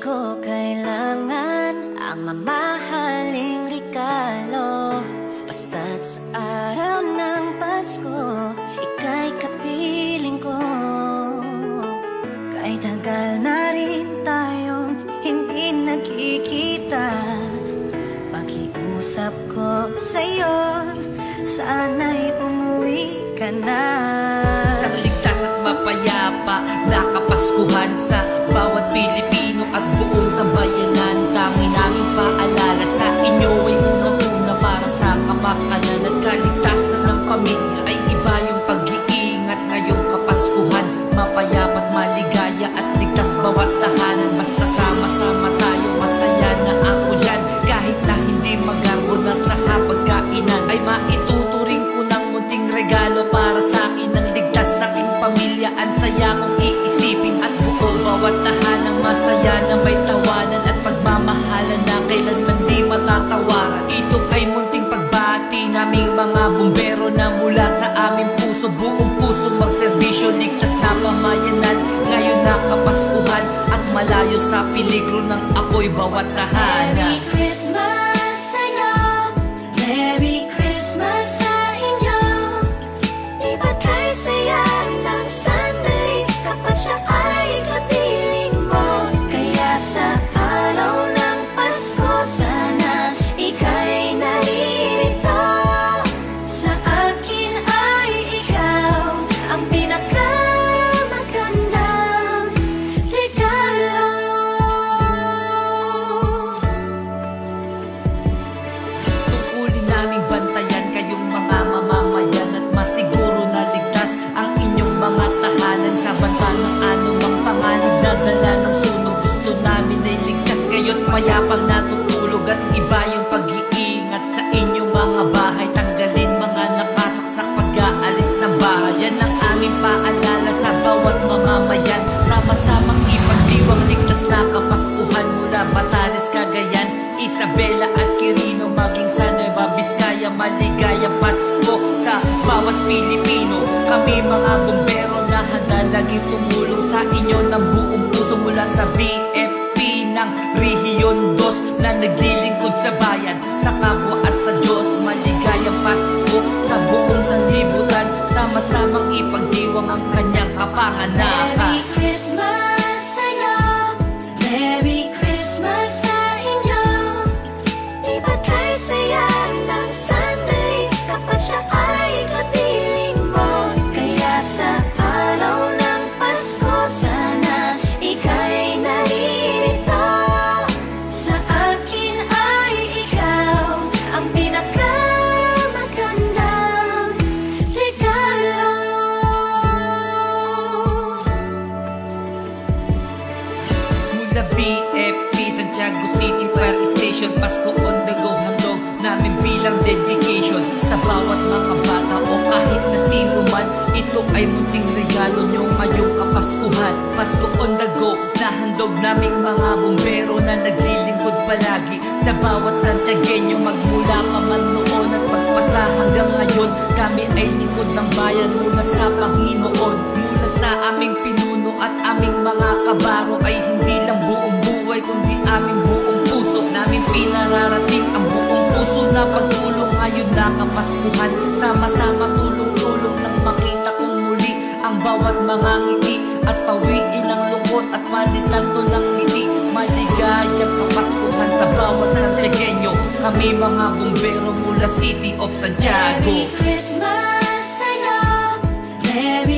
ko kailangan ang mamahaling regalo. Basta't sa araw ng Pasko, ika'y kapiling ko. Kahit tagal na rin tayong hindi nagkikita, pakiusap ko sa'yo, sana'y umuwi ka na. Isang ligtas at mapayapa na kapaskuhan sa bawat Pilipino at buong sambayanan. Tanging naming paalala sa inyo ay unang-una para sa kapakanan at kaligtasan ng pamilya ay iba yung pag-iingat ngayong kapaskuhan. Mapayapa at maligaya at ligtas bawat tahanan. Basta sama-sama tayo, masaya na ako dyan. Kahit na hindi magarbo na sa hapagkainan, ay maituturing ko ng munting regalo para sa akin ng ligtas sa aking pamilya. Ang saya kong iisipin at buo bawat tahanang masaya na may tawanan at pagmamahalan na kailanman di matatawaran. Ito ay munting pagbati naming mga bumbero na mula sa aming puso, buong puso magserbisyo, ligtas na pamayanan ngayon na kapaskuhan at malayo sa peligro ng apoy bawat tahanan. Merry Christmas sa'yo, Merry Christmas sa inyo. Di ba kay saya ng sandali kapag siya ay kapiling mo? Kaya sa araw ng Pasko, sana ika'y naririto. Sa akin ay ikaw ang pinakamagandang regalo. Tungkulin naming bantayan kayong mga mamamayan at masiguro na ligtas ang inyong mga tahanan sa banta ng anumang panganib na dala ng sunog. Gusto namin ay ligtas kayo't mayapang natutulog at iba yung pag-iingat sa inyong mga bahay. Tanggalin mga nakasaksak pag-aalis ng bahay. Yan ang aming paalala sa bawat mamamayan. Sama-samang ipagdiwang ligtas na kapaskuhan mula Batanes, Cagayan, Isabela at Quirino, maging sa Nueva Vizcaya. Maligayang Pasko sa bawat Pilipino. Kami mga bumbero na handa laging tumulong sa inyo ng buong puso mula sa BFP ng Rehiyon 2 na naglilingkod sa bayan, sa kapwa at sa Diyos. Maligayang Pasko sa buong sanlibutan, sama-samang ipagdiwang ang kanyang kapanganakan. Merry Christmas sa'yo, Merry Christmas sa inyo. Di ba kay saya ng sandali kapag siya ay kapiling mo? Kaya sa araw ng Pasko, sana ika'y naririto. Sa akin ay ikaw ang pinakamagandang regalo. Mula BFP Santiago City Fire Station, Pasko on the go, handog namin bilang dedication sa bawat mga bata o kahit na sino man. Ito ay munting regalo nyo ngayong kapaskuhan. Pasko on the go, nahandog naming mga bumbero na naglilingkod palagi sa bawat Santiagueño. Magmula pa man noon at pagpasa hanggang ngayon, kami ay lingkod ng bayan mula sa Panginoon. Mula sa aming pinuno at aming mga kabaro ay hindi lang buong buhay kundi aming buong puso. Namin pinararating ang buong puso na pagtulong ngayon na kapaskuhan. Sama-sama tulong-tulong nang makita kong muli ang bawat mga ngiti at pawiin ang lungkot at palitan to ng ngiti. Maligayang kapaskuhan sa bawat Santiagueño. Kami mga bumbero mula City of Santiago. Merry Christmas sa'yo, Merry